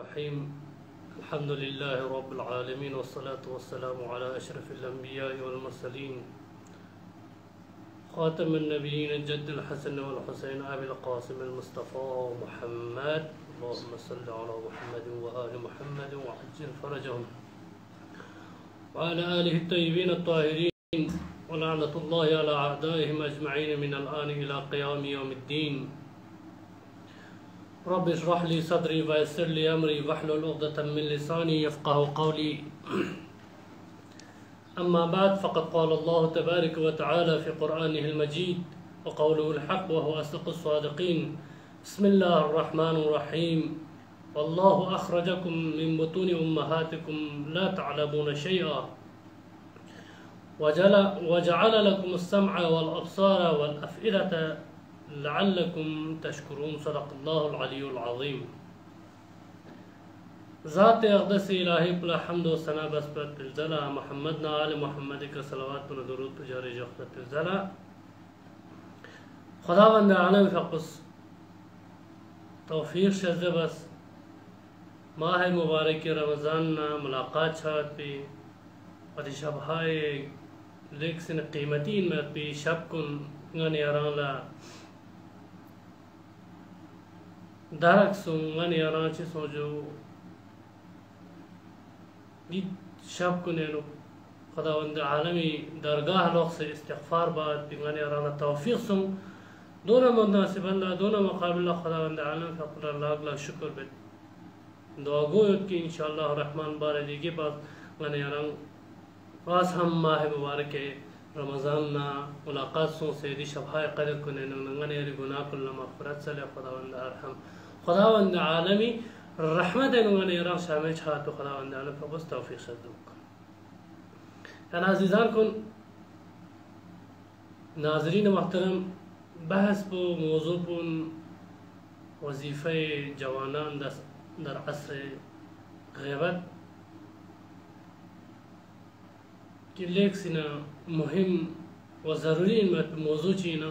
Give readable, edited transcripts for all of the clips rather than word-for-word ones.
रहीम अल्हम्दुलिल्लाहि रब्बिल आलमीन वस्सलातु वस्सलामु अला अशरफिल अंबिया'i वल मुरसलीन खातमुन नबिय्यीन जद्दुल हसन वल हुसैन अबिल क़ासिम अल मुस्तफ़ा मुहम्मद अल्लाहुम्मा सल्लि अला मुहम्मद व आलि मुहम्मद व अज्जिल फरजहुम व अला आलिहि तय्यबीन अत्ताहिरीन व लअनतुल्लाहि अला अअदाइहिम अजमईन मिनल आन इला क़ियाम यौमिद्दीन। रब्बि इश्रह ली सदरी व यस्सिर ली अमरी वहलुल उक़दतम मिन लिसानी यफ़क़हू क़ौली। अम्मा बाद फ़क़द क़ाल अल्लाहु तबारक व तआला फ़ी क़ुरआनिहिल मजीद व क़ौलुहुल हक़्क़ व हुवा अस्दक़ुस सादिक़ीन। बिस्मिल्लाहिर रहमानिर रहीम। वल्लाहु अख़रजकुम मिन बुतूनि उम्महातिकुम ला तअलमून शैअन व जअल लकुमुस समअ वल अब्सार वल अफ़इदत लअल्लकुम तशकुरून। सदक़ल्लाहुल अलियुल अज़ीम। ज़ात अक़दस इलाही पर हम्द व सना बसपत ज़ला मोहम्मद न आल मोहम्मद का सलावत व दुरूद जारी जख़त ज़ला। खुदावंद आलम फ़क़ुस तौफ़ीक़ शज़ बस माह मुबारक रमज़ान ना मुलाक़ात छात पे और शब हाय लेक से न क़ीमती मत पे शब कुन गन याराला दरक सुंगन यारा चे सोजो शब को नैनो खुदावंद आलमी दरगाह लोग से इस्तिग़फ़ार बाद बिगन यारा तौफ़ीक़ सुंग दोनों मुनासिब अल्लाह दोनों मुक़ाबिल खुदावंद आलम फ़क़ुर लाख शुक्र बे दुआ गो कि इंशाअल्लाह रहमान बारे के पास गन यारा पास हम माह मुबारक रमज़ान ना मुलाक़ात सो से दी शबाए क़दर को नैनो नंगन यारी गुनाह कुल्ला मग़फ़िरत सले खुदावंद अरहम खुदावंद आलमी रहमत नंगन यारा शामिल छा तो खुदावंद आलम फ़क़ुस तौफ़ीक़ सद्दुक। अज़ीज़ान कुन नाज़रीन मोहतरम बहस पो मौजू पुन वज़ीफ़े जवानान दर असर ग़ैबत कि लेक सिना मुहिम व ज़रूरी मौजू चीना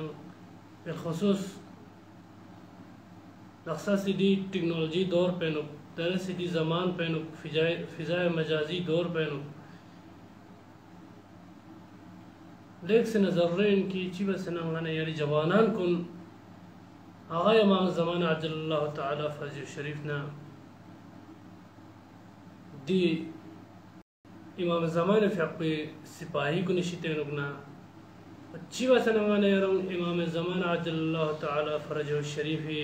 बिलख़ुसूस नक्सा सीधी टेक्नोलॉजी दौर पैनो दर सीधी ज़मान पैनो फ़िज़ाए मजाजी दौर पैनो लेक सिना ज़रूरी इनकी चीज़ सिना गाने यारी जवानान कुन आगा इमाम ज़मान अज्जलल्लाहु ताला फ़र्ज शरीफ ना दी इमाम ज़मान फ़क़्वे सिपाही को निशिते नुकना अच्छी बात है ना यार इमाम ज़मान अज्जलल्लाहु ताला फ़र्ज शरीफ ही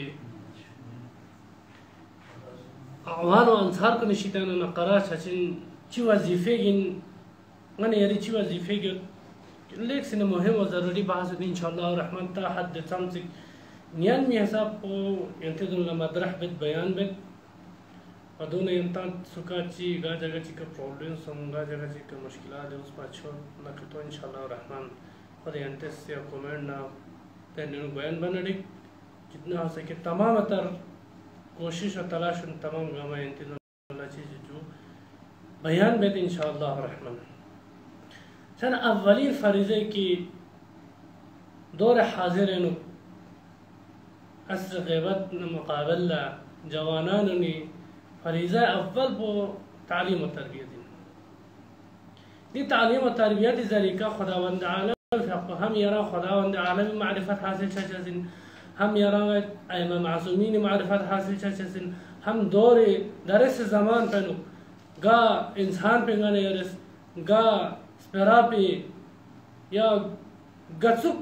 आवान व अंसार को निशिते ना नक़रा चचिन ची वज़ीफ़े गिन गाने यारी ची वज़ीफ़े गिन लेक से मुहिम व ज़रूरी बात है इंशाअल्लाह रहमान ता हद तमसिक नियन में हिसाब को इंतज़ाम मदरह बिद बयान बिद अदोने इंसान सुकाची गा जगह ची का प्रॉब्लम्स होंगा जगह ची का मुश्किलात है उस पर छोड़ न तो इंशाअल्लाह रहमान खुद इंतज़ से कमेंट ना तेरे बयान बनने जितना हो सके तमाम तर कोशिश और तलाश उन तमाम गामा इंतज़ाम चीज़ जो बयान बिद इंशाअल्लाह रहमान सन अव्वली फरीज़े की दौर हाजिर है नु असर ग़ैबत न मुक़ाबला जवानान ने फरीज़ा अव्वल वो तालीम व तरबियत दी तालीम व तरबियत ज़रीक़ा खुदावंद आलम हम यारा खुदावंद आलम मारिफत हासिल चचिन हम यारा अइम्मा मासूमीन मारिफत हासिल चचिन हम दौर दरस ज़मान पे गा इंसान पे गाने यरस गा स्परा पे या गसुक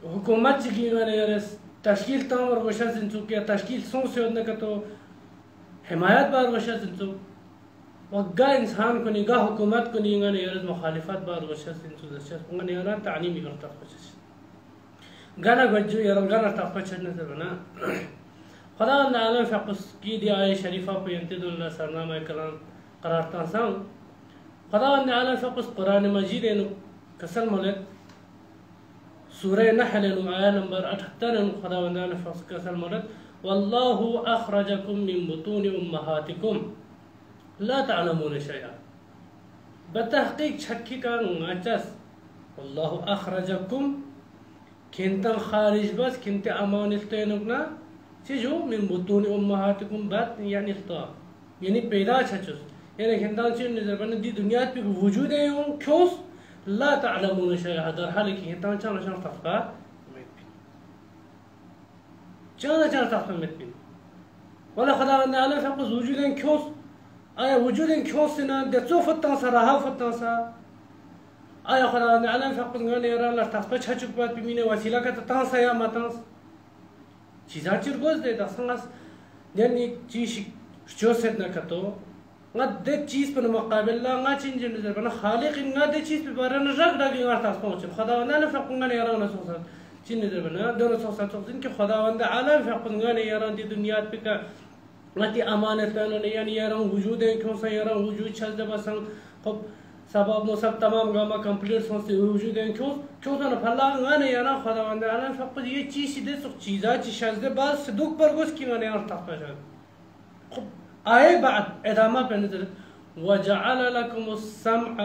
हुकूमत की गाने यरस तश्कील तम और वशा सिंचुक या तश्कील सो से होने का तो हिमायत बार वशा सिंचु वग्गा इंसान को निगाह हुकूमत को निगाह ने यार मुखालिफत बार वशा सिंचु दशस उन्हें यार तालीमी करता कुछ गाना बज्जो यार गाना ताक़त चढ़ने से बना खुदा आलम फ़क़ुस की दी आये शरीफा पे इंतज़ाम सरनामा कलाम करारता सांग खुदा आलम फ़क़ुस कुरान मजीद नु कसर मलक सूरह नहल नु आया नंबर 78 नु खुदा आलम फ़क़ुस कसर मलक वल्लाहु अख़रजकुम मिन बुतूनि उम्महातिकुम ला तअलमून शैअन। बतहक़ीक़ छक्की का नाचस वल्लाहु अख़रजकुम किंतम खारिज बस किंते अमानिस्ते नुकना چیزو من بطون امهاتکم بات یعنی خطا یعنی پیدا چچوس یعنی هندان چیز نظر بنا دی دنیا پی وجود ہے اون کیوس لا تعلمون شيئا در حالی که هندان چانا چانا تفقا متبین چانا تفقا متبین ولا خداوند عالم فقط وجود این کیوس آیا وجود این کیوس نه دچو فتان سا رها فتان سا آیا خداوند عالم فقط غنی ایران لر تفقا چچوک بات ببینه وسیله که تان سا یا ماتانس چیزا چرگوز ده دستانس یعنی چیز شوست نکتو نا ده چیز پر مقابل لا نا چینج نظر بنا خالق نا ده چیز پر بارن رگ رگ یار تاس پہنچ خداوند عالم فقط یاران سوسات چین نظر بنا دون سوسات سوسین که خداوند عالم فقط یاران دی دنیا پی کا متی امانت پہنو یعنی یاران وجود ہے کیوں سے یاران وجود چلتے بسن خب سبب مصاب تمام گاما کمپلیٹ سوستی وجود ہے کیوں سے فلاں گانے یاران خداوند عالم فقط یہ چیز دے سو چیزا چی شازده بعد صدوق پر گوش کی گانے یار تاس پہنچ خب آئے بعد ادامہ پہ نظر وجعل لكم السمع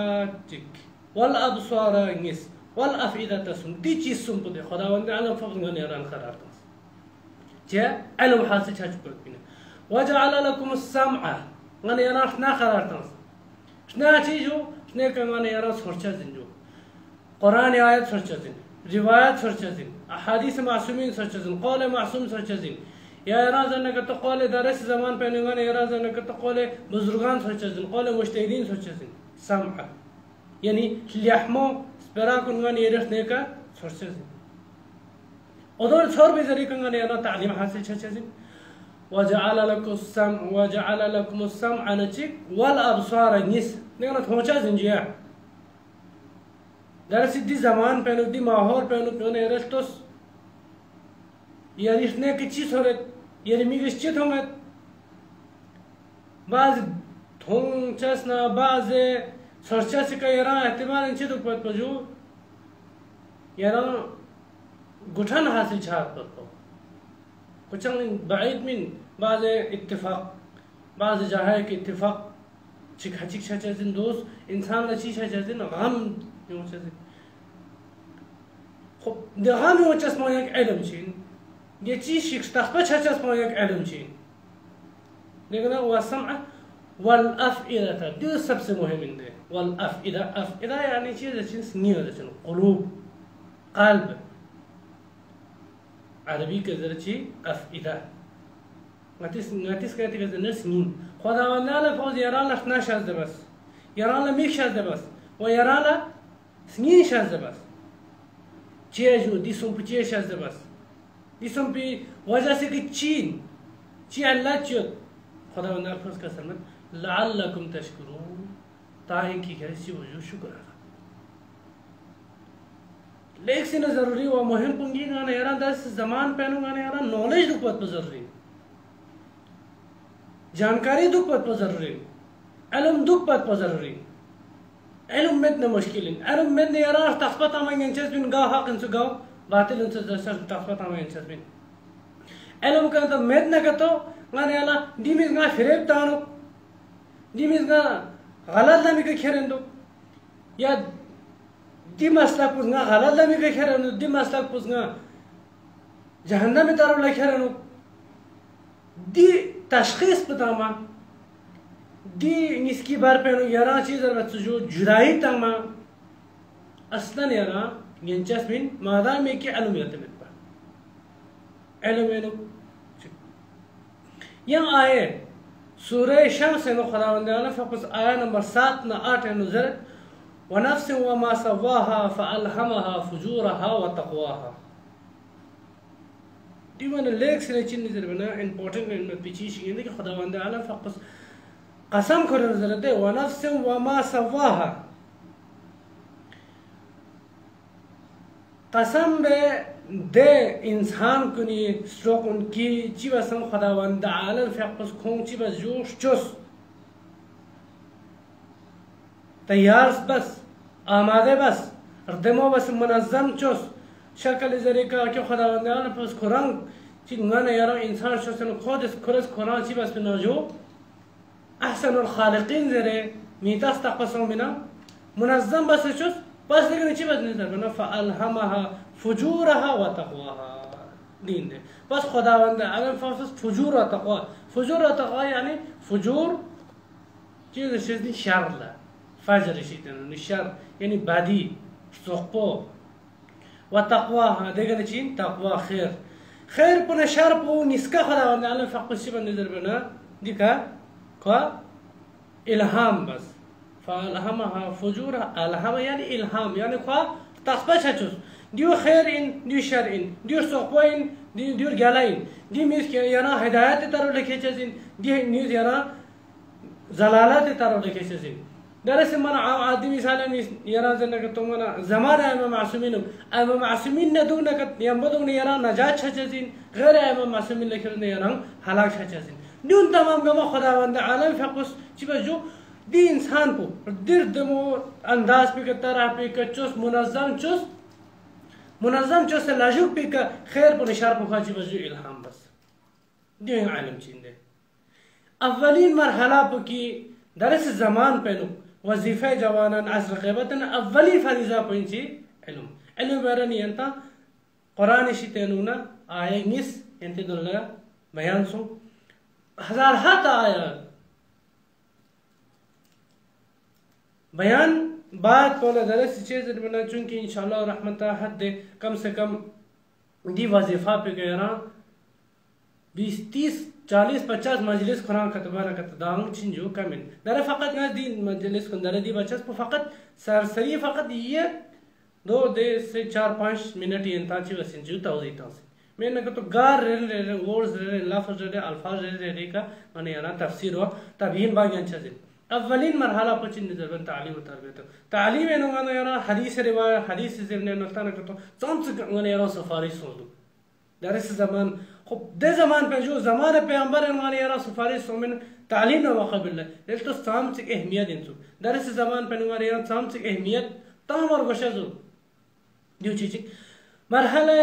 والابصار نس والافئدة سم دی چیز سم پہ خداوند عالم فقط گانے یاران قرار تاس چه علم حاصل چاچ کرت بینه وجعل لكم السمع گانے یاران شنا قرار تاس شنا چیزو شنا که گانے یاران سرچا زنجو قرآن آیت سرچا زن روایت سرچا زن احادیث معصومین سرچا زن قول معصوم سرچا زن یا ارازن نکت قول درس زمان پہنگان ارازن نکت قول بزرگان سرچا زن قول مجتہدین سرچا زن سمع یعنی لیحمو سپرا کنگان یرخ نیکا سرچا زن ادور چھوڑ بھی ذریع کنگان یرا تعلیم حاصل چچا زن وجعل لكم السمع نچک والابصار نس نگنا تھوچا زن جیا درس دی زمان پہنو دی ماحول پہنو ارشتوس یعنی اس نے کچھ صورت یعنی میگش چیت ہوں گے بعض تھونگ چسنا بعض سرچا سکا یران احتمال انچے دک پت پجو یران گٹھن حاصل چھاپ پت پو کچھن بعید من بعض اتفاق بعض جاہے کے اتفاق چک ہچک چھچا زن دوست انسان لچی چھچا زن غم یوں چیزیں خب دغام یوں چسما یک علم چین یہ چیز شخص تخبہ چسما یک علم چین دیکھنا والسمع والافئدة دو سب سے مهم اندے والافئدة افئدة یعنی چیز چین سنیو چین قلوب قلب عربی کے ذرا چی افئدة ناتیس کہتے کہ ذرا سنین خداوند عالم فوز یران لخنا شازده بس یران لمیک شازده بس و یران سنین شازده بس چیزو دیسون پی چیز شازده بس دیسون پی وجہ سے کہ چی اللہ چیت خداوند عالم فوز کا سلمت لعلکم تشکرون تاہی کی کسی وجود شکر آگا لیک سینا ضروری و مهم پنگی گانا یران درس زمان پہنو گانا یران نالج دو پت پر ضروری جانکاری دو پت پر ضروری علم دو پت پر ضروری علم مدن مشکلین علم مدن یران تخبت آمین انچس بین گاو حق انسو گاو باطل انسو درسر تخبت آمین انچس بین علم کنتا مدن کتو گانا یران دیمیز گانا فریب تانو دیمیز گانا غلط لمی که کھرندو یا دی مسلک پوزنگا غلط لمی که کھرندو دی مسلک پوزنگا جهنمی طرف لکھرندو دی تشخیص بتاما دی نسکی بار پہنو یاران چیز در جو جدائی تاما اصلا یاران ینچس بین مادام میں کی علم یتمت پا علم اینو یہاں آئے سورہ شمس انو خداوند عالم فقط آیہ نمبر 7 نا 8 انو زر ونفس وما سواها فألهمها فجورها وتقواها دیوان لیک سے چین نظر بنا امپورٹنٹ ان پیچھے شیئے کہ خداوند عالم فقط قسم کرنے نظر دے ونفس وما سواها قسم بے دے انسان کنی سٹروک ان کی چی بسن خداوند عالم فقط کھون چی بس جوش چوس تیار بس آماده بس ردمو بس منظم چوس شکل ذریعہ کہ خداوند عالم پس قرآن چی گانا یارا انسان شوسن خودس کرس قرآن چی بس بنا جو احسن الخالقین ذریع میتاس تقسم بنا منظم بس چوس بس لیکن چی بس نظر بنا فألهمها فجورها وتقواها دین ده. پس خداوند عالم فقط فجور و تقوا. فجور و تقوا یعنی فجور چیزی شر لا فجر شیطان شر یعنی بدی سقپو و تقوا دیگر چین تقوا خیر خیر پونه شر پو نسکا خداوند عالم فقط چی بنده در بنا دیکا کا الهام بس فالهمها فجور الهام یعنی الهام یعنی کا تخبش چوس دیو خیر این دیو شر این دیو سقپو این دیو گلاین دی میز که یانا هدایت تارو لکه چیزین دی نیز یانا زلالات تارو لکه چیزین درس من عادي مثلا يرى ذنك تومنا زمان أمام معصومين أمام معصومين ندون كت ينبضون يرى نجات شجزين غير أمام معصومين لكن يرى هلاك شجزين دون تمام جماعة خداوند عالم فقط شبه جو دي إنسان بو دير دمو أنداز بكترة بكتشوس منظم چوس لاجوك بك خير بنشار بخا شبه جو إلهام بس دي عالم چينده أولين مرحلة بكي درس زمان بينو وظیفه جوانان عصر غیبتن اولی فریضه پنچی علم برانی انتا قرآن شیطانونا آیه نیس انتی دلگا بیان سو هزار هات آیه بیان بعد پولا درس چیز بنا چونکہ انشاءاللہ رحمتہ حد دے کم سے کم دی وظیفہ پہ گئرا 20 30 40 50 مجلس قرآن كتبانا كتداون تشنجو كامل دارا فقط ناس دي مجلس كن دارا دي بچس فقط سرسری فقط یہ 2 سے 4-5 منٹ ينتا چي وسنجو توضيح تاسي میں نے تو گار رے ورڈز رے لفظ رے الفاظ رے کا من یانا تفسیر و تبیین باگان چیز اولین مرحلہ پچن نظر تعلیم و تربیت تعلیم انو انا یانا حدیث روایت حدیث زمنے نقطہ تو چونس من یانا سفارش سودو درس زمان خب ده زمان پہ جو زمان پیغمبر انوانی یرا سفارش سومن تعلیم نہ وقبل اللہ لیکن تو سام سے اہمیت انسو درس زمان پہ انوانی یرا سام سے اہمیت تام اور گشزو دیو چیچ مرحلہ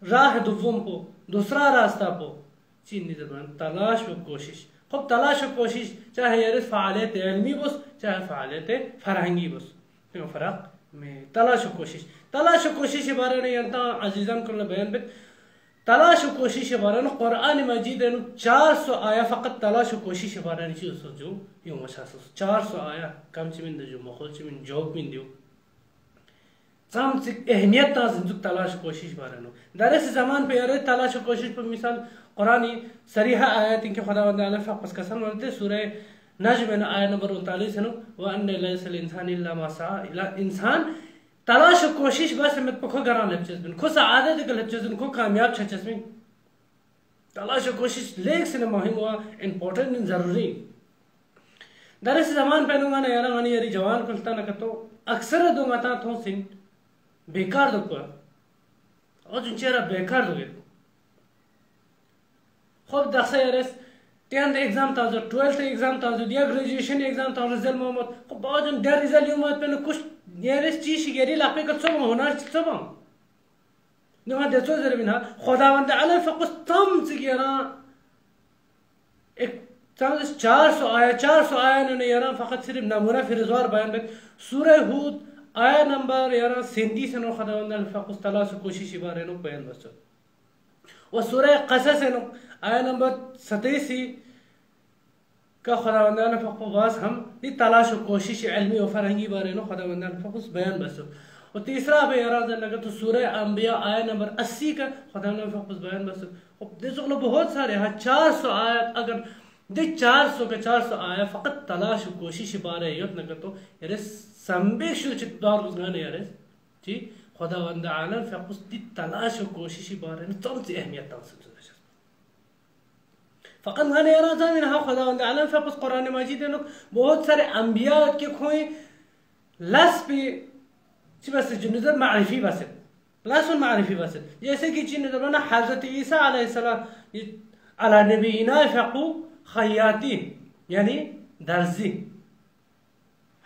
راہ دوم پو دوسرا راستہ پو چین زبان تلاش و کوشش خب تلاش و کوشش چاہے یرس فعالیت علمی بس چاہے فعالیت فرہنگی بس کیوں فرق میں تلاش و کوشش بارے میں انتا عزیزان کو بیان بیت تلاش و کوشش بارے قرآن مجید 400 آیا فقط تلاش و کوشش بارے چیز جو یوں مشاسس 400 آیا کم چمن جو مخول چمن جواب من دیو سام سے اہمیت تا زندگ تلاش و کوشش بارے نو درس زمان پہ یار تلاش و کوشش پر مثال قرآن صریحہ آیات ان کے خداوند عالم فقط قسم ورتے سورہ نجم آیت نمبر 39 ہے نو وان لیس الانسان الا ما سعى انسان تلاش و کوشش بس مت پکو گران لپچز بن کو سعادت کے لپچز بن کو کامیاب چھچس بن تلاش و کوشش لیک سے مهم ہوا امپورٹنٹ ضروری درس زمان پہ نو انا یارا غنی یری جوان کلتا نہ تو اکثر دو متا تو سن بیکار دو کو او جن چہرہ بیکار دو گے خود دخسه یارس 10th exam تازه 12th exam تازه دیا graduation exam تازه رزل محمد خب باجم در رزل یومات پنو کش یارس چیشی گری لاپی کت صبح هنر چی صبح نه هر دستو زربینها خداوند عالم فقط تام سیگیرا ایک تامش 400 آیا نه یارا فقط صرف نمونه فرزوار بیان بید سوره هود آیا نمبر یارا 37 نو خداوند عالم فقط تلاش و کوششی باره نو بیان بسد و سوره قصص نو آیا نمبر 87 کا خداوند عالم فقط واس ہم دی تلاش و کوشش علمی و فرهنگی باره نو خداوند عالم فقط بیان بسد و تیسرا به ارادہ لگا تو سورہ انبیاء آیت نمبر 80 کا خدا نے فقط بیان بس اب دے شغل بہت سارے ہیں 400 آیت اگر دے 400 کا 400 آیت فقط تلاش و کوشش بارے یوت نہ تو یار سمبے شو چتار گزانے یار جی خداوند عالم فقط دی تلاش و کوشش بارے نے تو اہمیت تاسو فقط غنی ارادہ من ها خداوند عالم فقط قرآن مجید نے بہت سارے انبیاء کے کھوئے لس پہ چی بس نظر معرفی بس لاسون معرفی بس جیسے کہ چی نظر بنا حضرت عیسیٰ علیہ السلام علی نبینا فقو خیاطی یعنی درزی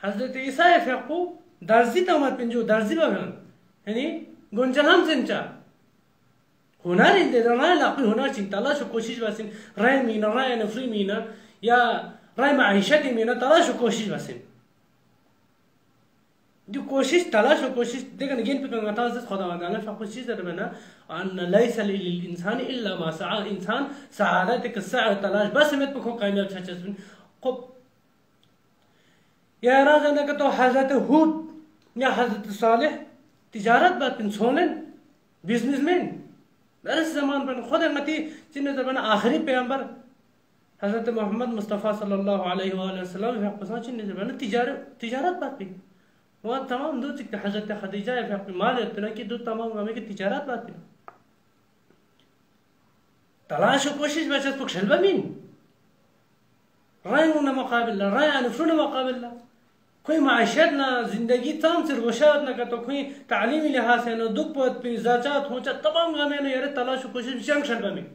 حضرت عیسیٰ فقو درزی تامت پنجو درزی بگن یعنی گنجل ہم سنچا هنر انده رای لاقی هنر چین تلاش و کوشش بسین رای مینا رای نفری مینا یا رای معیشتی مینا تلاش و کوشش بسین जो कोशिश तलाश और कोशिश देखा निगेन पे कंगा था जिस खुदा वाला fa कोशिश दर बना अन laysa lil insani illa ma sa'a इंसान सआदत के सआ तलाश बस में को कामयाब छचस खूब या राजा का तो हजरत हुद या हजरत सालेह तिजारत बात सोलन बिजनेसमैन दरस जमान पर खुद मती जिन्ने जमाना आखिरी पैगंबर हजरत मोहम्मद मुस्तफ़ा सल्लल्लाहु अलैहि वसल्लम है पसंद जिन्ने जमाना तिजारत बात भी वो तमाम दो चिक हजरत खदीजा है फिर माल इतना कि दो तमाम हमें की तिजारत बात भी तलाश कोशिश बचत को शलबा मीन राय ना मुकाबला राय अनफ्रुन मुकाबला कोई माशत ना जिंदगी तमाम सिर वशात ना का तो कोई तालीमी लिहाज से ना दुख पद पे जाचात होचा तमाम गामे ने यार तलाश कोशिश जंग शलबा में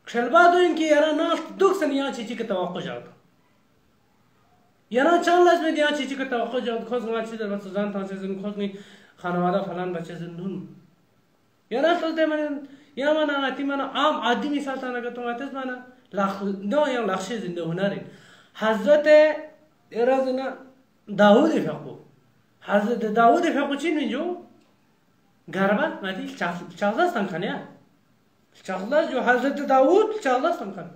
शलबा दो इनकी यार ना दुख से निया चीची के तवक्को जाता यार चांलाज में दिया चीची के तवक्को जाता खोज ना चीज बस जान था से जन खोज नहीं खानवादा फलान बच्चे जिंदून यार चलते मैंने या माना आती माना आम आदमी मिसाल था ना का तो आते माना लाख दो या लाख से जिंदे हुनर हजरत एराजना दाऊद इफाको हजरत दाऊद इफाको चीन जो गरबा माती चाला संखाने चाला जो हजरत दाऊद चाला संखान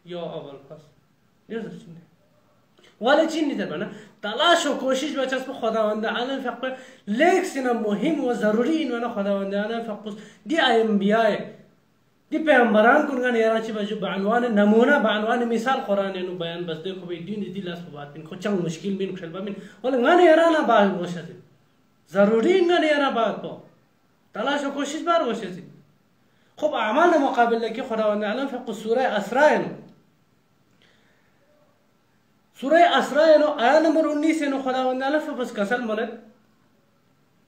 यो अवल पास ये चीन वाले चीन नहीं बना तलाश और कोशिश बचस को खुदावंद आलम फक लेक सिना मुहिम व जरूरी इनवाना खुदावंद आलम फक दी अंबिया दी पैगंबरान कुनगा नेरा ची बजु बानवान नमूना बानवान मिसाल कुरान नु बयान बस देखो भाई दिन दी लास बात बिन खोचंग मुश्किल बिन खलबा बिन वला गाने यारा ना बात वशसे जरूरी गाने यारा बात को तलाश और कोशिश बार वशसे खूब अमाल मुकाबले के खुदावंद आलम फक सूरह असरा सूरह असरा नो आया नंबर 19 नो खुदावंद आलम फक बस कसल मलद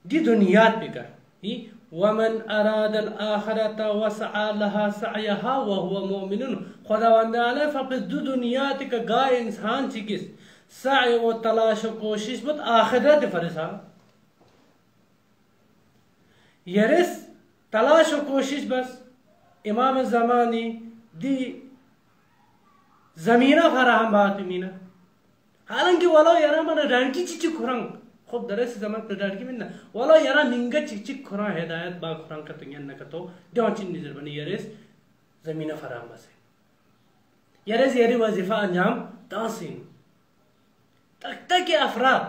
दी दुनिया पे का ही वमन अराद आखिरत वसआ लहा सअयहा वहुव मुमिन खुदावंद आलम फक दु दुनिया तक गा इंसान चिकिस सअय व तलाश कोशिश बत आखिरत फरसा यरस तलाश कोशिश बस इमाम ज़मानी दी ज़मीना फराहम बात मीना हालांकि वाला यारा मन रानकी चिची खुरंग खूब दरस जमान प्रदार की मिन्ना वाला यारा निंगा चिची खुरा हिदायत बा खुरंग का तंगन न कतो दोचिन निजर बनी यरेस ज़मीना फराहम बसे यरेस यारी वजीफा अंजाम तासीन तक के अफराद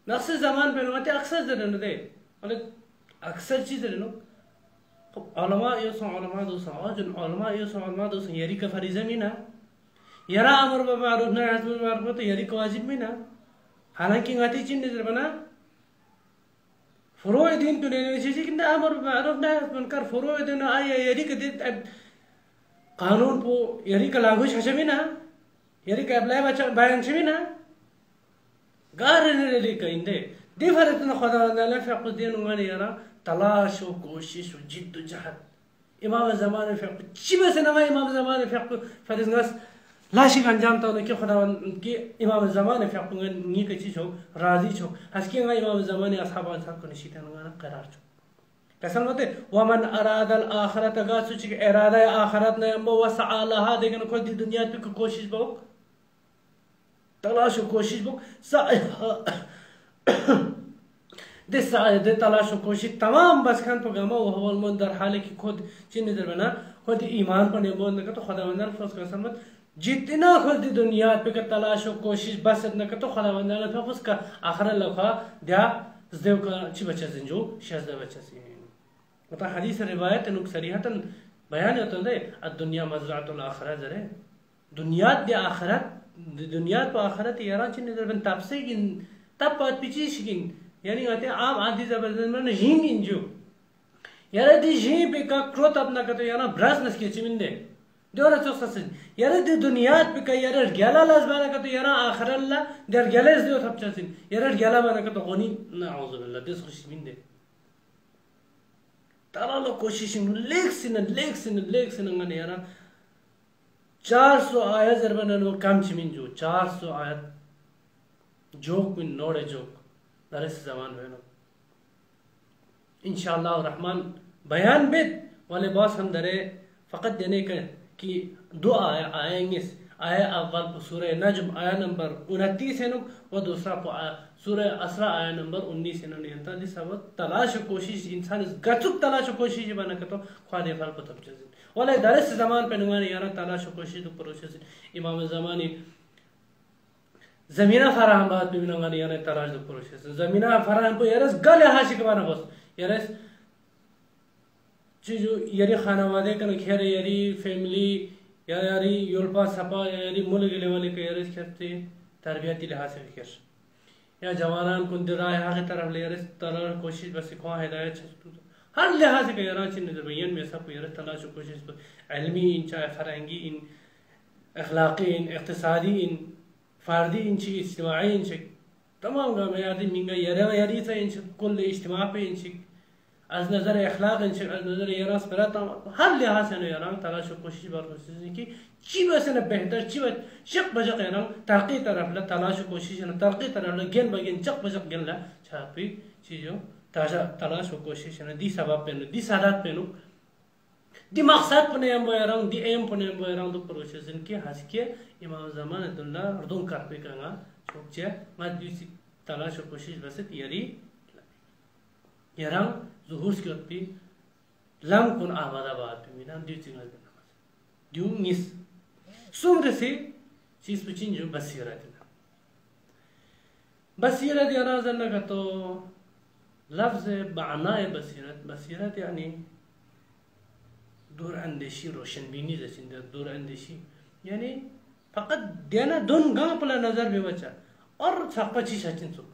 नक्स जमान पे नोते अक्सर जरन दे मतलब अक्सर चीज नो उलमा यो सो उलमा दो सो अजन उलमा यो सो उलमा दो सो यारी का फरीज़ा मीना यारा अमर ब मारूफ ना हस्ब मारूफ तो यारी का वाजिब मीना हालांकि गाती चीन नजर बना फरोए दिन तो ने चीज कि अमर ब मारूफ ना हस्ब कर फरोए दिन आय यारी का दे कानून पो यारी का लागू छछमीना यारी का अप्लाई बचा बयान छमीना गार ने ले का इंदे दे फरत न खुदा ने फक दिन उंगने यारा तलाश व कोशिश व जिद्द जहद इमाम ज़माने फक चिबे से नमा इमाम ज़माने फक फरिजगस लाशी अंजाम तो के खुदावन के इमाम ज़माने फक नी के चीज हो राजी छो हसके इमाम ज़माने असहाब असहाब को नशीता न करार छो कैसा मते वमन अराद अल आखिरत गा सुच के इरादा आखिरत ने अम्बो वसआ लहा देखन को दी दुनिया पे कोशिश बो तलाश कोशिश बो दे तलाश कोशिश तमाम बस खान प्रोग्रामा वो हवल मन दर हाल की खुद चिन्ह दर बना खुद ईमान पर नेमोन न तो खुदावंद फस का समत जितना खुद दुनिया पे का तलाश कोशिश बस न तो खुदावंद ने फस का आखिर लखा दिया देव का ची बच्चा जिंजो शहदा बच्चा से मतलब हदीस रिवायत नुक सरीहतन बयान होता है दुनिया मज़रातुल आखिरत जरे दुनिया दे आखिरत दुनिया तो आखिरत यारा चिन्ह दर बन तब से गिन तब बात पीछे शिकिन यानी आते आम आदि जबरदस्त मन झींग इंजो यार दी झींग पे का क्रोत अपना का तो याना ब्रस नस के चिमिंदे दोरा तो सस यार दी दुनिया पे का यार गला लाज बना का तो याना आखिर अल्लाह दर गलेस दो थप चसिन यार गला बना का तो गनी नाउज़ु बिल्लाह दिस खुश मिंदे ताला लो कोशिश लेक सिन ngane यारा 400 आयत जरबना नो काम चिमिन जो 400 आयत जोक में नोड़े जोक दरस जमान वेनो इंशाअल्लाह रहमान बयान बिद वाले बॉस हम दरे फकत देने के कि दो आएंगे आया अव्वल पर सूरह नज्म आया नंबर 29 है व दूसरा सूरह असरा आया नंबर 19 है नियंता दी सब तलाश कोशिश इंसान गचुक तलाश कोशिश बना के तो ख्वादे फल पर तब जजिन वाले दरस जमान पे नुमानी यारा तलाश कोशिश तो प्रोसेस इमाम ज़मानी ज़मीना फराहम बात पे नुमानी यारा तलाश तो प्रोसेस ज़मीना फराहम पे यारस गल हाशिक बना बस यारस जो यारी खानावादे का खेर यारी फैमिली या यारी योलपा सपा यारी मुल्क लेवल के यारस खेते तरबियती लिहाज से खेर या जवानान कुंदराय हागे तरफ ले यारस तलाश कोशिश बस खवा हिदायत हर लिहाज से यारा चिन्ह ज़बयन में सब यारस तलाश कोशिश पर इल्मी इन चाहे फरहंगी इन अखलाकी इन इक़्तिसादी इन फ़ार्दी इन ची इज्तिमाई इन ची तमाम का मैं यादी मिंगा यारा यारी से इन कुल इज्तिमा पे इन ची आज नज़र अखलाक इन ची आज नज़र यारा स्पराता हर लिहाज से यारा तलाश कोशिश बार कोशिश की ची बस न बेहतर ची बस शक बजक यारा तरक़ी तरफ ला तलाश कोशिश न तरक़ी तरफ ला गेन बगेन चक बजक गेन ला छापी चीज़ों ताजा तलाश कोशिश न दी सबब पे दी सादात पे नु दी मकसद पने हम बोयरंग दी एम पने हम बोयरंग दो प्रोसेस इनके हंसके इमाम ज़मान अब्दुल्ला अर्दों कर पे करना चौकचे मत दी तलाश कोशिश बस तियारी यारंग ज़ुहूर के वक्त भी लम कुन अहमदाबाद पे मिला दी चिंगल पे नमाज दी निस सुम्र से चीज़ पुचिन जो बसीरत यारा ज़न्ना का तो लफ्ज़ बानाए बसीरत यानी दूर अंदेशी रोशनबीनी जैसी दूर अंदेशी यानी फ़कत देना दुन गांव पला नज़र में बचा और सापची सचिन सुख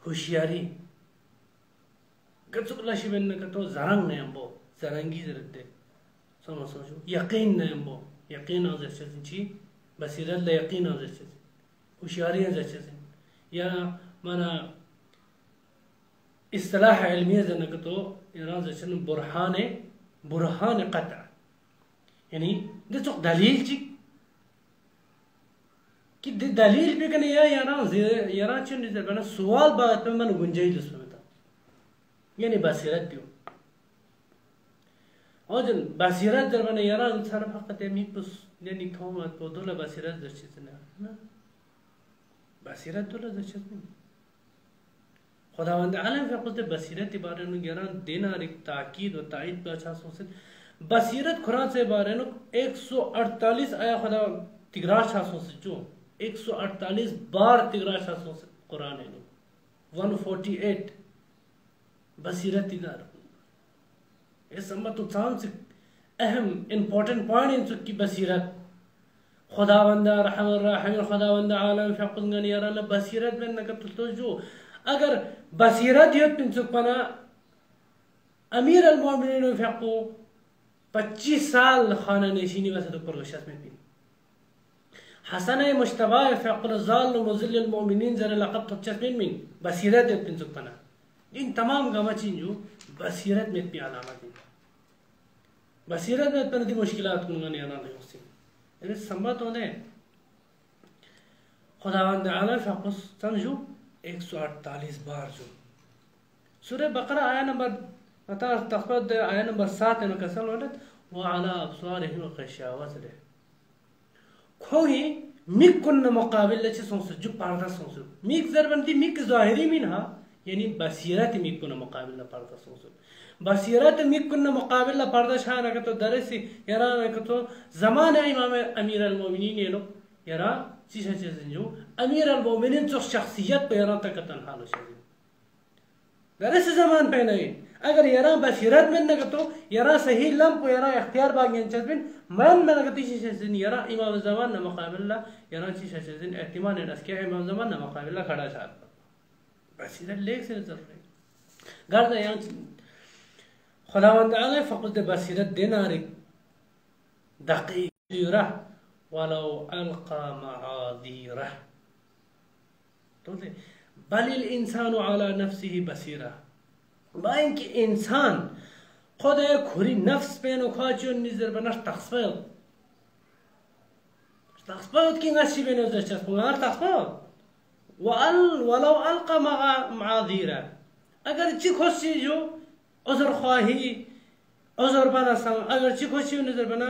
होशियारी गचुक लाशी बनने का तो ज़रंग नहीं हम बो ज़रंगी ज़रते समझो यकीन नहीं हम बो यकीन आज़ जैसे ची बसीरत ले यकीन आज़ जैसे होशियारी आज़ जैसे या माना इस्तिलाह इल्मिया जनक तो इरान जैसे बुरहान क़त्अ यानी देखो दलील ची कि दलील पे कने यारा चुन जब ना सवाल बात पे मन गुंजाइश उसमें था यानी बसीरत दियो और जन बसीरत जब ना यारा इंसान फकत है मिक बस यानी थोड़ा तो दोला बसीरत दर्शित ना बसीरत दोला दर्शित नहीं खुदावंद आलम के खुद बसीरत बारे में गिरान देना एक ताकीद व ताईद पे अच्छा सोचे बसीरत कुरान से बारे में 148 आया खुदा तिगरा अच्छा सोचे जो 148 बार तिगरा अच्छा सोचे कुरान है 148 बसीरत तिगार ये सम्मत उत्साह से अहम इम्पोर्टेंट पॉइंट इन चुकी बसीरत खुदावंद रहमान रहीम खुदावंद आलम के खुद गिरान बसीरत में नकत तो जो अगर बसीरत ये पिंसुकपना अमीर अल-मोमिनीन फेंको 25 साल खाना नशीनी वैसे तो परगशत में भी हसन मुश्तबा फेंको ज़ाल मुज़िल अल-मोमिनीन जरा लक़ब तो चस्प में बसीरत ये पिंसुकपना इन तमाम गवाचीन जो बसीरत में भी अलामत है बसीरत में पर दी मुश्किलात को नहीं आना नहीं होती इन्हें संबंध होने खुदावंद आला फेंको समझो 148 बार जो सूरह बकरा आया नंबर बता तखबत आया नंबर 7 है कसल वलत व अला अब्सारिहिम ग़शावत ले खोही मिक कुन मुकाबिल लचे सोस जो पर्दा सोस मिक जरबंती मिक ज़ाहिरी मिनहा यानी बसीरत मिक कुन मुकाबिल पर्दा सोस बसीरत मिक कुन मुकाबिल पर्दा शान का तो दरसी यारा का तो ज़माने इमाम अमीर अल-मोमिनीन ये लो यारा चीज़ जो अमीर अल-मोमिनीन जो शख्सियत पे यारा तक तनहालो शरीर दरस ज़मान पे नहीं अगर यारा बसीरत में न तो यारा सही लम को यारा इख्तियार बागियन चस्बिन मन में लगती चीज़ यारा इमाम ज़मान न मुकाबिला यारा चीज़ एहतिमाल है इसके इमाम ज़मान न मुकाबिला खड़ा चार बसीरत लेक से नजर रही गर्द यार खुदावंद आला फ़क़द बसीरत देना रे दक़ीक़ वलो अलक़ा मआज़ीरा तो बलिल इंसान अला नफ्सिही बसीरा बाइन कि इंसान खुद खुरी नफ्स पे नो खाचो निजर बना तखफल की नसी पे नो जस्ट पुंगार तखफल वलो अलक़ा मआज़ीरा अगर ची खुशी जो उज़र ख्वाही उज़र बना संग अगर ची खुशी नजर बना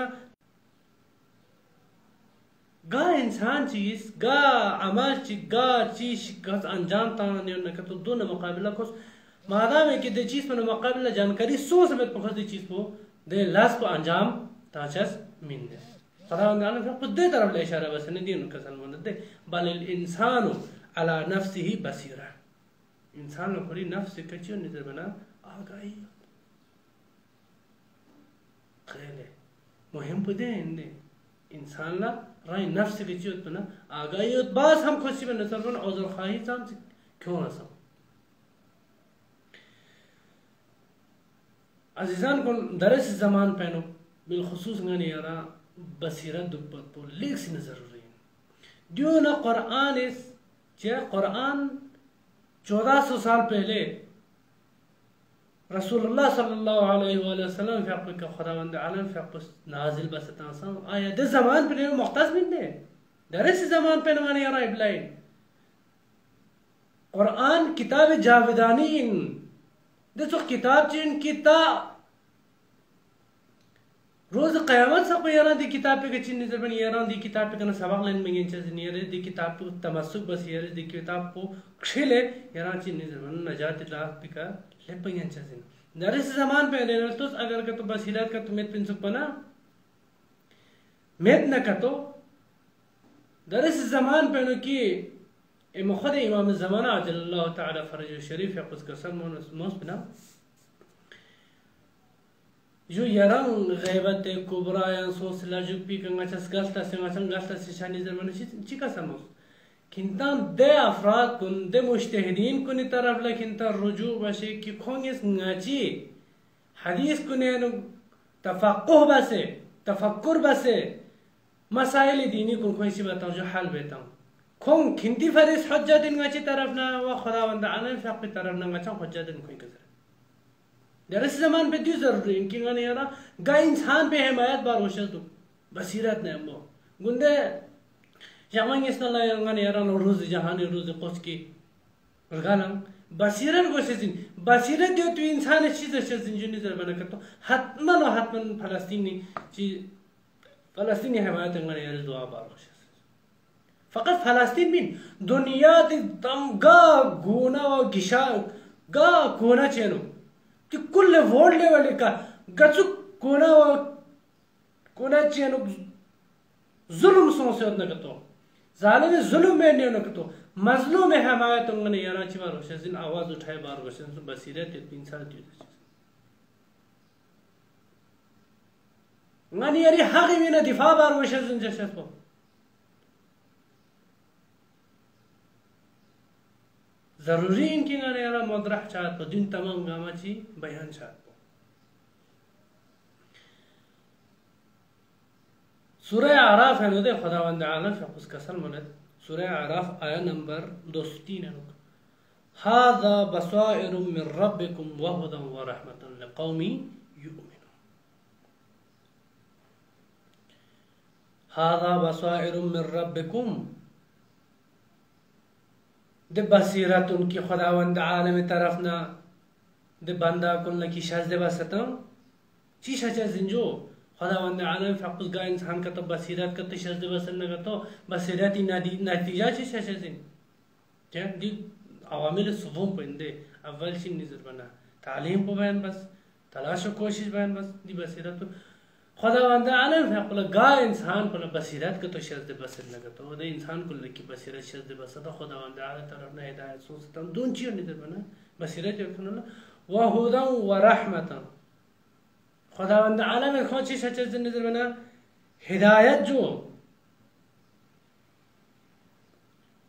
गा इंसान चीज गा अमल ची गा चीज कस अंजाम ताने न कतो दोन मुकाबला कोस मादा में कि दे चीज पर मुकाबला जानकारी सो सब पखस दे चीज को दे लास को अंजाम ताचस मिन दे खुदा ने फिर खुद दे तरफ ले इशारा बस ने दिन कसन मन दे बल इंसानु अला नफ्सिही बसीरा इंसान लो पूरी नफ्स से कच्ची नजर बना आगाही खैले मुहिम पुदे इंदे इंसान ला राय नफ्स से कच्ची बना आगाही बस हम खुशी में नजर बना औजर खाही जाम से क्यों ना अजीजान को दरस जमान पहनो बिलखुसूस गनी यारा बसीरत दुपत तो लेख से जरूरी है जो ना कुरान इस जे कुरान 1400 साल पहले रसूलुल्लाह सल्लल्लाहु अलैहि वसल्लम फैक़ का खुदावंद आलम फैक़ नाजिल बसता सा आया दे जमान पे मुख्तस में दे दरस जमान पे नमाने यारा इब्लाइन कुरान किताब जावेदानी इन दे तो किताब जिन किताब रोज क़यामत से कोई यारा दी किताब पे कच्ची नजर बनी यारा दी किताब पे कना सबक लेन में इंचस नहीं यारे दी किताब पे तमस्सुक बस यारे दी किताब को खिले यारा ची नजर बन नजात ला पे का ले पे इंचस दरस जमान पे लेना तो अगर का तो बसीरत का तो मेत पिंसुक बना मेत न का तो दरस जमान पे नो की खुद इमाम ज़माना अजल्लल्लाहु तआला फरज शरीफ या कुछ कसम मोस बना जो यरंग गैबत कुबरा या सोस लाजुपी कंगा चस गस्ता से मसन गस्ता से शानी जमाने चिका समोस किंता दे अफराद कुन दे मुज्तहिदीन कुन तरफ ला किंता रुजू बशे कि खोंगिस ngaji हदीस कुने नु तफक्कुह बसे तफक्कुर बसे मसाइल दीनी कुन कोई सी बताऊं जो हाल बताऊं खोंग खिंती फरिस हज्जतिन ngaji तरफ ना व खुदावंद आलम फक तरफ ना ngacha हज्जतिन कोई कसर दरस जमान पे दी जरूरी इनकी गाने यारा गा इंसान पे हिमायत बार होशल तो बसीरत ने अम्मो गुंदे जमांग इसना गाने यारा रोज जहान रोज कोच की रगालम बसीरत गोशेजिन बसीरत जो तो इंसान चीज चीज जिन नजर बना करतो हतमन फलस्तीनी चीज फलस्तीनी हिमायत गाने यारा दुआ बार होशल फकत फलस्तीन बिन दुनिया दम गा गुना व गिशा गा कोना चेनो कि कुल वर्ल्ड लेवल का गचु कोना चेनो जुल्म सोसे न कतो जालिम जुल्म में ने न कतो मजलूम है हमायत ने यारा ची बार होशजिन आवाज उठाए बार होशजिन बसीरत इंसान दी ngani yari haqi mina difa बार होशजिन जैसे तो जरूरी इनकी गाने यारा मदरह चाहत तो दिन तमाम गामाची बयान चाहत तो सूरह आराफ है नदे खुदावंद आलम फकुस कसर मलत सूरह आराफ आया नंबर 203 है हादा बसाइर मिन रब्बिकुम व हुदन व रहमतन लिकौमी युमिनून हादा बसाइर मिन रब्बिकुम दे बसीरत उनकी खुदावंद आलम तरफ ना दे बंदा कुल की शज़ बसतम ची शज़ जिंजो खुदावंद आलम फकुस गा इंसान का तो बसीरत का तो शज़ बसन का तो बसीरत ही नतीजा ची शज़ जिन क्या दी अवामिल सुबह पंदे अव्वल ची निज़र बना तालीम को बयान बस तलाश कोशिश बयान बस दी बसीरत तो खुदावंद आलम फकुल गा इंसान को बसीरत का तो शज़ बसन लगा तो दे इंसान को की बसीरत शज़ बसन तो खुदावंद आलम तरफ ना हिदायत सोचता दोन चीज़ निज़र बना बसीरत जो सुनो व हुदन व रहमतन खुदावंद आलम कौन सी शज़ निज़र बना हिदायत जो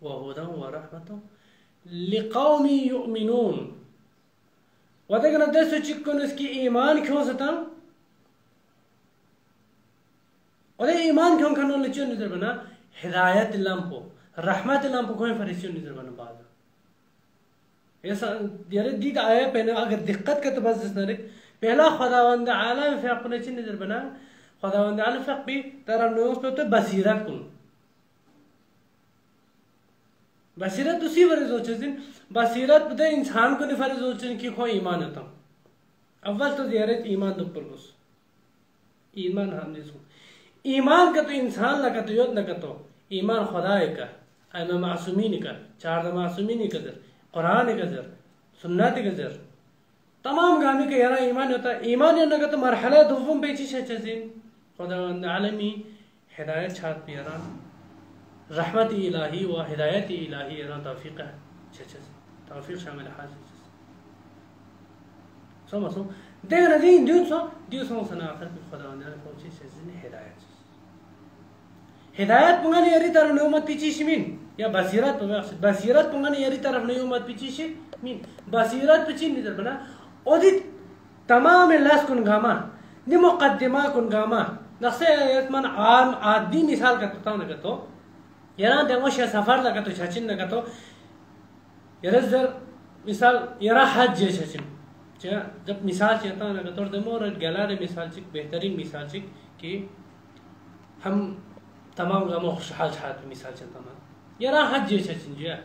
व हुदन व रहमतन लिकौमी युमिनून व देखना दस चिक्कन इसकी ईमान क्यों सता और ईमान क्यों करने लच्चों निज़र बना हिदायत लंपो रहमत लंपो कोई फरिश्तों निज़र बना बाद ऐसा यारे दीद आया पहले अगर दिक्कत का तो बस इस नरे पहला खुदावंद आलम फ़िक़ अपने चीज़ निज़र बना खुदावंद आलम फ़िक़ भी तरह नोस पे तो बसीरत कुन बसीरत उसी वजह सोचे जिन बसीरत बदे इंसान को निफर सोचे कि कोई ईमान होता अव्वल तो यारे ईमान दो पर बस ईमान हमने सो ایمان که تو انسان لگا تو یاد نکا تو ایمان خدای کا ایمان معصومینی کا چار معصومینی کا در قرآن کا در سنت کا در تمام گامی که یرا ایمان ہوتا ایمان یا نکا تو مرحله دوم به چی چیزین خداوند عالمی هدایت چات پیرا رحمت الهی و هدایت الهی یرا توفیق چیز توفیق شامل حاصل سو سو دیگر دین دیو سو سنا آخر به خداوند پوچی چیزین هدایت هدایت پنگانی یاری طرف نیومد پیچیش مین یا بصیرت ببخشید بصیرت پنگانی یاری طرف نیومد پیچیش مین بصیرت پچی نیدر بنا اودی تمام لاس کن گاما نی مقدمه کن گاما نقصه یتمن عام عادی مثال کرتا ہوں نہ تو یرا دموش سفر لگا تو چاچن نہ تو یرزر مثال یرا حج چاچن جب مثال چاہتا ہوں نہ تو دمور گلار مثال چک بہترین مثال چک کہ ہم تمام گامو خوشحال حالت مثال چاہتا ہوں یرا حج چاچن جیا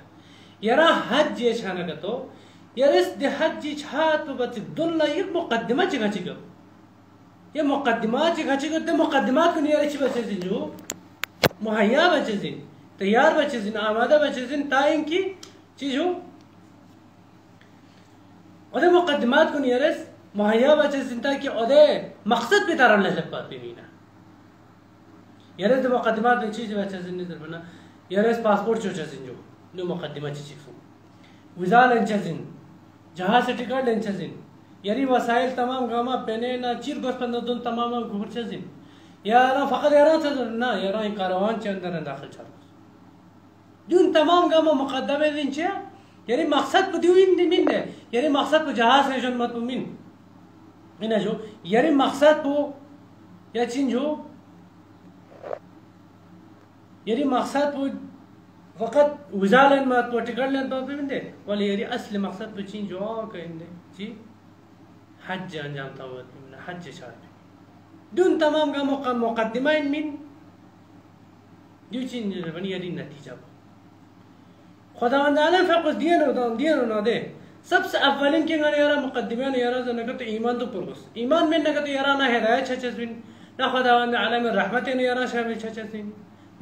یرا حج چانا تو یرس ده حج چات بت دل یک مقدمه چگا چگا یہ مقدمات چگا چگا تے مقدمات کو نیاری چی بچے زین جو مہیا بچے زین تیار بچے زین آمادہ بچے زین تائیں کی چیز ہو اودے مقدمات کو نیارس مہیا بچے زین تاکہ اودے مقصد پہ تارن لے پات پہ مینا یرس دے مقدمات میں چیز بچے زین نظر بنا یرس پاسپورٹ چو چیزین جو نو مقدمہ چی چیز ویزا لنچ زین جہاز سے ٹکٹ لنچ زین یعنی وسائل تمام گاما پہنے نہ چیر گوش پندر دون تمام گھر چیزین یا نا فقط یاران سے نا یاران کاروان چه اندر داخل چال دون تمام گاما مقدمه دین چه یعنی مقصد کو دیوین دی من دے یعنی مقصد کو جہاز ہے جن مت من اینا جو یعنی مقصد کو یا چین جو یعنی مقصد کو فقط وزا لین مات کو ٹکٹ لین تو من دے ولی یعنی اصل مقصد کو چین جو کہیں دے جی حج انجام تاوت من حج شارع دون تمام کا مقدمہ من دیو چین بنی یعنی نتیجہ خداوند عالم فقط دین نہ دے سب سے اولین کے گانے یارا مقدمہ نے یارا نہ تو ایمان تو پرگس ایمان میں نہ تو یارا نہ ہدایت چچس بن نہ خداوند عالم رحمت نے یارا شامل چچس بن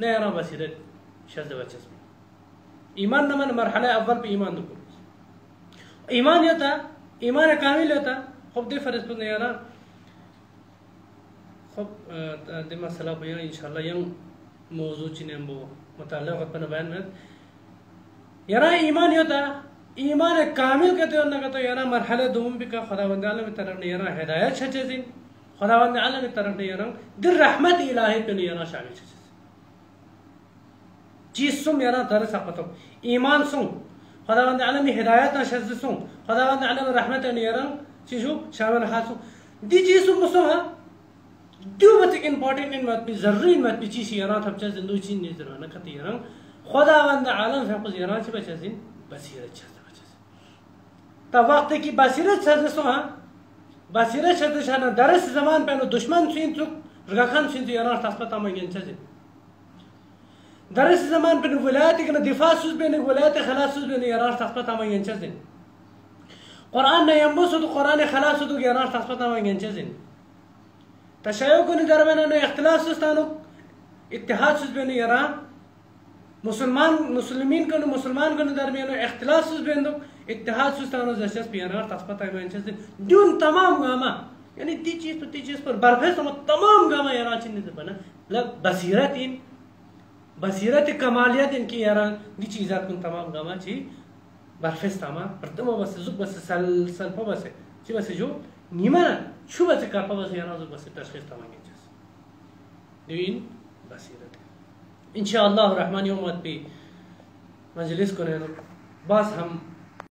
نہ یارا بصیرت شذ بچس بن ایمان نہ من مرحلہ اول پہ ایمان تو پرگس ایمان یہ تھا ایمان کامل ہوتا خب دے فرض پر یارا خب دے مسئلہ بیان انشاءاللہ یم موضوع چنیم بو متعلق اپنا بیان میں یارا ایمان ہوتا ایمان کامل کہتے ہیں کہ تو یارا مرحلہ دوم بھی کا خداوند عالم طرف نے یارا ہدایت چھچے دین خداوند عالم طرف نے یارا در رحمت الہی پہ یارا شامل چھچے چیز سم یارا درس اپتو ایمان سم خداوند عالم ہدایت نہ شذ سم خداوند عالم رحمت نے یارا چیزو شامل حاصل دی چیزو مسوها دو بتك important in مات بزرين مات بيجيش يران تبجز دو چين نزر وانا كت يران خداوند عالم فقط يران چه بچزين بصیرت چه بچز تا وقت کی بصیرت چه سوها بصیرت چه شان درس زمان پنو دشمن چین تو رگخان چین تو يران تاسپتا مگن چه درس زمان پنو ولایت کنا دفاع سوز بین ولایت خلاص سوز بین يران تاسپتا مگن چه قرآن نے یمبوسو تو قرآن خلاص تو يران تاسپتا مگن چه تشیع کو درمیان اختلاف سستانو اتحاد سوز بین ایران مسلمین کو مسلمان کو درمیان اختلاف سوز بین اتحاد سستانو زشس پیانار تصفت ایمان چیز دون تمام گاما یعنی تی چیز پر برفست ہم تمام گاما ایران چیز نہیں بنا بصیرت کمالیت ان کی ایران دی چیزات کن تمام گاما چی برفست ہما پرتمو بس زوب بس سلپا بس چی بس جو نیمانا شو بس کارپا بس یانا زوب بس تشخیص تمامی چیز دوین بصیرت انشاءاللہ الرحمن یوم پی مجلس کو باس ہم